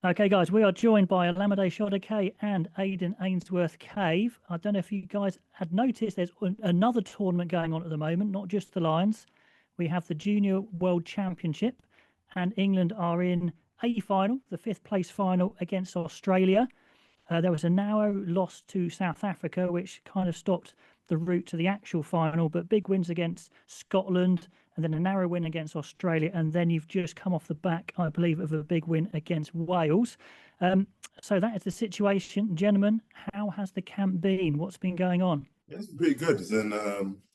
Okay, guys, we are joined by Olamide Sodeke and Aiden Ainsworth Cave. I don't know if you guys had noticed there's another tournament going on at the moment, not just the Lions. We have the Junior World Championship, and England are in a final, the fifth place final against Australia. There was a narrow loss to South Africa, which kind of stopped the route to the actual final, but big wins against Scotland and then a narrow win against Australia. And then you've just come off the back, I believe, of a big win against Wales. So that is the situation. Gentlemen, how has the camp been? What's been going on? Yeah, it's been pretty good. And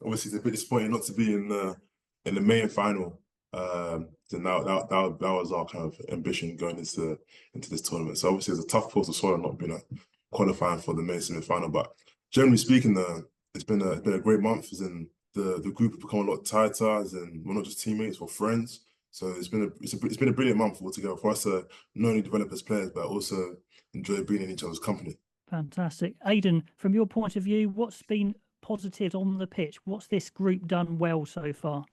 obviously, it's a bit disappointing not to be in the main final. So now that was our kind of ambition going into this tournament. So obviously, it's a tough pill to swallow not being qualifying for the main semi-final. But generally speaking, it's been a great month. As in the group have become a lot tighter. As in we're not just teammates, we're friends. So it's been a brilliant month altogether for us to not only develop as players but also enjoy being in each other's company. Fantastic. Aiden, from your point of view, what's been positives on the pitch? What's this group done well so far?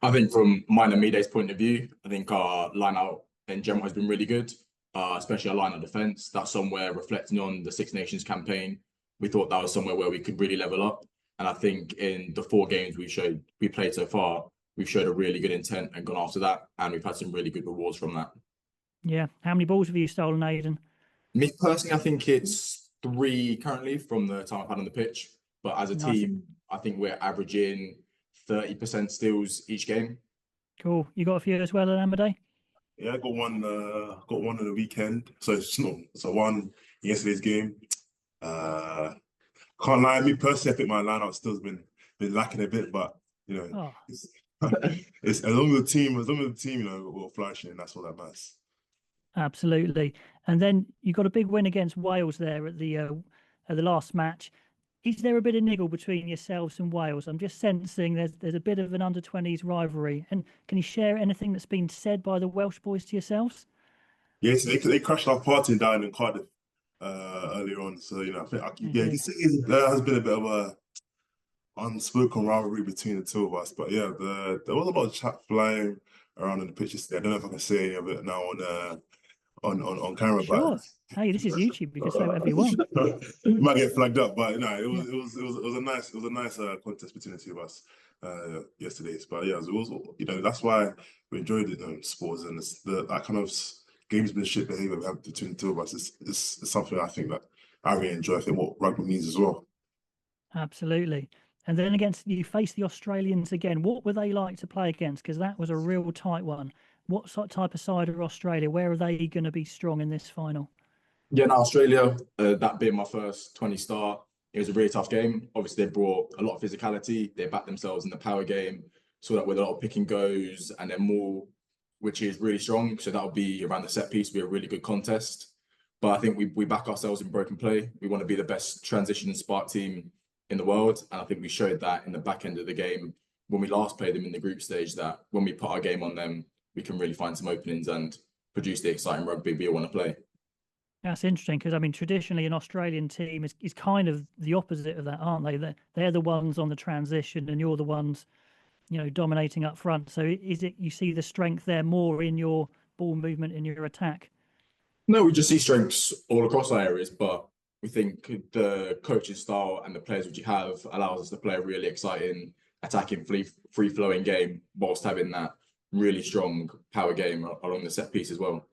I think from mine and Mide's point of view, I think our line out in general has been really good, especially our line of defence. That's somewhere reflecting on the Six Nations campaign. We thought that was somewhere where we could really level up. And I think in the 4 games we played so far, we've showed a really good intent and gone after that. And we've had some really good rewards from that. Yeah. How many balls have you stolen, Aiden? Me personally, I think it's 3 currently from the time I've had on the pitch. But as a team, I think we're averaging 30% steals each game. Cool. You got a few as well, Olamide? Yeah, I got one on the weekend. So it's not so one yesterday's game. Can't lie, me personally, I think my lineout still's been lacking a bit, but it's as long as the team, we're flourishing, and that's all that matters. Absolutely. And then you got a big win against Wales there at the last match. Is there a bit of niggle between yourselves and Wales? I'm just sensing there's a bit of an under-20s rivalry. And can you share anything that's been said by the Welsh boys to yourselves? Yes, they crashed our party down in Cardiff earlier on. So I think you can see there has been a bit of a unspoken rivalry between the two of us. But yeah, there was a lot of chat flying around on the pitches today. I don't know if I can say any of it now on camera. Sure. But hey, this is YouTube. You can say whatever you want. You might get flagged up, but it was a nice contest between the two of us yesterday. But yeah, it was that's why we enjoyed it. Sports and that kind of gamesmanship behavior we have between the two of us is something I think that I really enjoy. I think what rugby needs as well. Absolutely. And then you face the Australians again. What were they like to play against? Because that was a real tight one. What type of side are Australia? Where are they going to be strong in this final? Yeah, no, Australia, that being my first 20 start, it was a really tough game. Obviously, they brought a lot of physicality. They backed themselves in the power game, saw that with a lot of pick and goes and then more, which is really strong. So that'll be around the set piece, be a really good contest. But I think we back ourselves in broken play. We want to be the best transition and spark team in the world. And I think we showed that in the back end of the game when we last played them in the group stage, that when we put our game on them, we can really find some openings and produce the exciting rugby we all want to play. That's interesting because, I mean, traditionally an Australian team is kind of the opposite of that, aren't they? They're the ones on the transition and you're the ones, dominating up front. So is it you see the strength there more in your ball movement, in your attack? No, we just see strengths all across our areas, but we think the coaching style and the players which you have allows us to play a really exciting, attacking, free-flowing game whilst having that really strong power game along the set piece as well.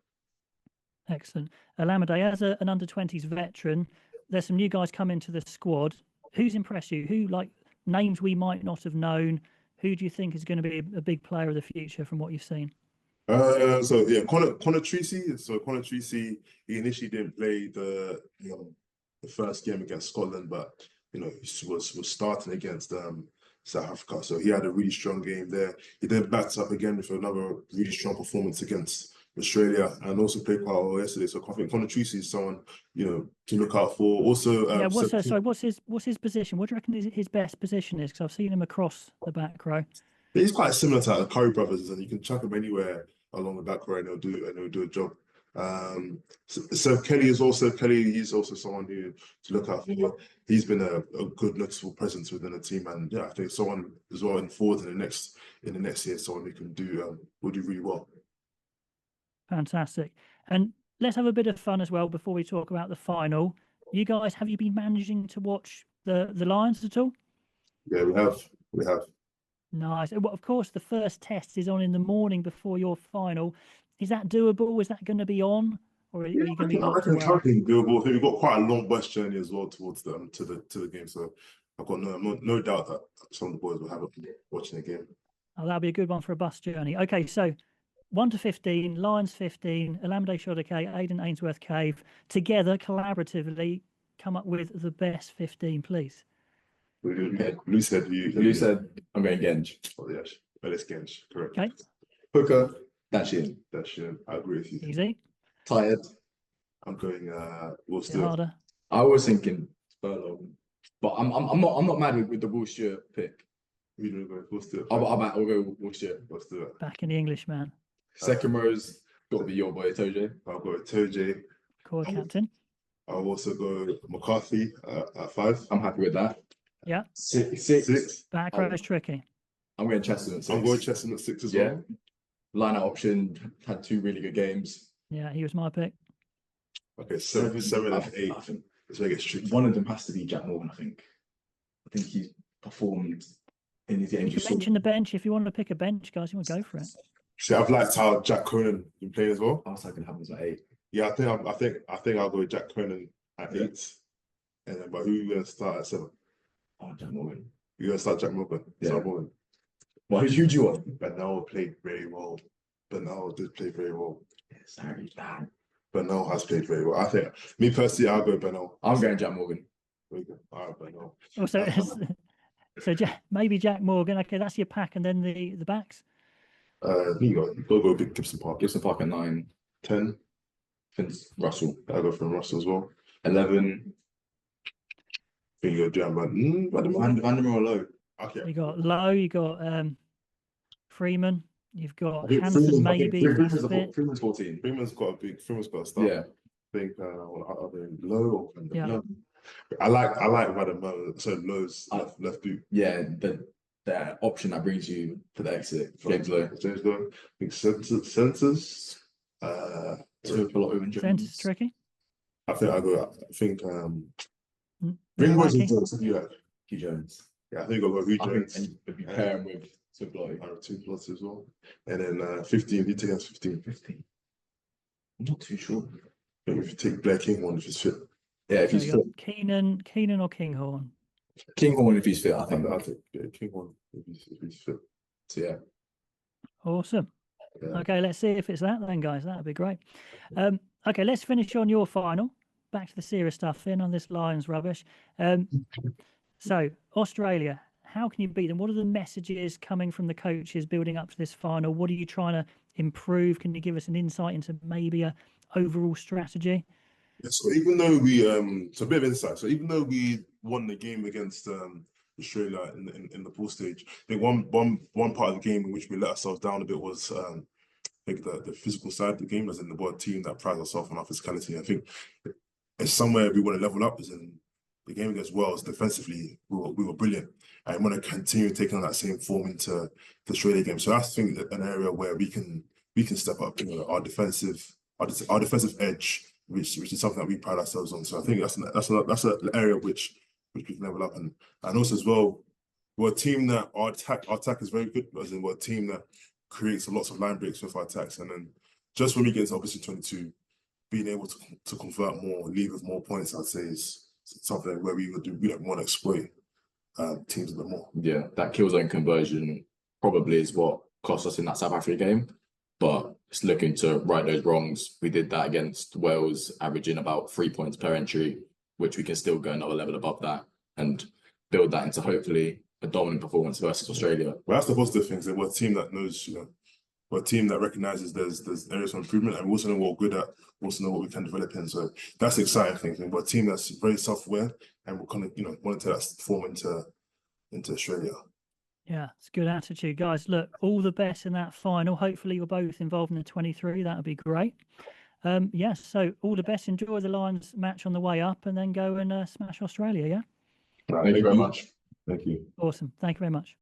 Excellent. Olamide, as an under-20s veteran, there's some new guys come into the squad. Who's impressed you? Who, like, names we might not have known? Who do you think is going to be a big player of the future from what you've seen? So yeah, Connor Treacy. So Connor Treacy, he initially didn't play the first game against Scotland, but he was starting against South Africa. So he had a really strong game there. He then backed up again with another really strong performance against Australia and also played quite well yesterday. So I think Connor Treacy is someone to look out for. Also, yeah. What's his position? What do you reckon his best position is? Because I've seen him across the back row. He's quite similar to the Curry brothers, and you can chuck him anywhere along the back row, and he'll do a job. So He's also someone to look out for. He's been a good noticeable presence within the team, and yeah, I think someone as well in forward in the next year, someone who will do really well. Fantastic. And let's have a bit of fun as well before we talk about the final. You guys, have you been managing to watch the Lions at all? Yeah, we have. We have. Nice. Well, of course, the first test is on in the morning before your final. Is that doable? Is that going to be on, or are you going to be locked away? I think doable. I think we've got quite a long bus journey as well towards to the game. So I've got no doubt that some of the boys will have it watching the game. Oh, that'll be a good one for a bus journey. Okay, so 1 to 15, Lions 15, Olamide Sodeke Aiden Ainsworth Cave, together collaboratively come up with the best 15, please. Lou said I'm going Genge. Oh yes, Ellis Genge, correct. Okay. Hooker, Dashian. I agree with you. Easy. Tired. I'm going Will Bit Stewart. harder. I was thinking Furlong, but I'm not mad with the Will Stewart pick. Who do you go? Will Stewart. I'll go Will Stewart. Will Stewart. Back in the English, man. Second row's got to be your boy Toje. I'll go with Toje. Core captain. I'll also go McCarthy at 5. I'm happy with that. Yeah. Six. Back row is tricky. I'm going Cheston at 6. I'm going Cheston at 6 as Yeah. well. Line-out option, had 2 really good games. Yeah, he was my pick. Okay, 7 and 8. I think It's where it gets tricky. one of them has to be Jack Morgan, I think he's performed in his games. You mention the bench. If you want to pick a bench, guys, you want to go for it. See, I've liked how Jack Cronin been playing as well. I was hoping happens at 8. Yeah, I think I'll go with Jack Cronin at 8. And then, but who are you gonna start at 7? Oh, Jack Morgan. You're gonna start Jack Morgan. Yeah. Start Morgan. Well, who do you want? Bernal played very well. Bernal did play very well. It's very bad. Bernal has played very well. I think, me personally, I'll go Bernal. I'm going Jack Morgan. There you go. All right, Bernal. Also, so maybe Jack Morgan. Okay, that's your pack, and then the backs. You go big Gibson Park. Gibson Park at 9. 10. Vince Russell. I'll go from Russell as well. 11. I think you go Van Van der Merwe low. Okay. You got Lowe. You got Freeman. You've got I think Hansen. Maybe Freeman's 14. Freeman's got a start. Yeah. I think are they Low or Yeah. Low? I like Van der Merwe. So Low's left boot. Yeah, the option that brings you to the exit. James Lowe. I think centers. Centre's tricky. I think Bring Hugh Jones. Yeah, I think I'll go Hugh I Jones. think and you pair him with Swift-Lottie. 2 plus as well. And then 15, you take us 15. 15. I'm not too sure. Maybe if you take Blair Kinghorn if he's fit. Yeah, if So he's you fit. got Keenan or Kinghorn. Kinghorn if he's fit, I think. I think Kinghorn if he's fit. So yeah. Awesome. Yeah. Okay, let's see if it's that then, guys. That'd be great. Okay, let's finish on your final. Back to the serious stuff in on this Lions rubbish. So Australia, how can you beat them? What are the messages coming from the coaches building up to this final? What are you trying to improve? Can you give us an insight into maybe a overall strategy? Yeah, so even though so a bit of insight. So even though we won the game against Australia in the pool stage, I think one part of the game in which we let ourselves down a bit was I think the physical side of the game, as in the one team that prides ourselves on our physicality. I think it's somewhere we want to level up, as in the game against Wales defensively, we were brilliant. And we want to continue taking that same form into the Australia game. So that's, I think, an area where we can step up, our defensive edge, which is something that we pride ourselves on. So I think that's an area which we can level up, and also as well, we're a team that our attack is very good, as in we're a team that creates lots of line breaks with our attacks, and then just when we get into opposition 22, being able to convert more, leave with more points, I'd say is something where we want to exploit teams a bit more. Yeah, that kill zone conversion probably is what cost us in that South Africa game, but it's looking to right those wrongs. We did that against Wales, averaging about 3 points per entry, which we can still go another level above that and build that into hopefully a dominant performance versus Australia. Well, that's the positive things. We're a team that knows, we're a team that recognises there's areas of improvement, and we also know what we're good at, we also know what we can develop in. So that's the exciting thing. And we're a team that's very self-aware, and we're kind of, want to take that form into Australia. Yeah, it's a good attitude, guys. Look, all the best in that final. Hopefully you're both involved in the 23. That would be great. Yes, so all the best. Enjoy the Lions match on the way up, and then go and smash Australia, yeah? Thank you very much. Thank you. Awesome. Thank you very much.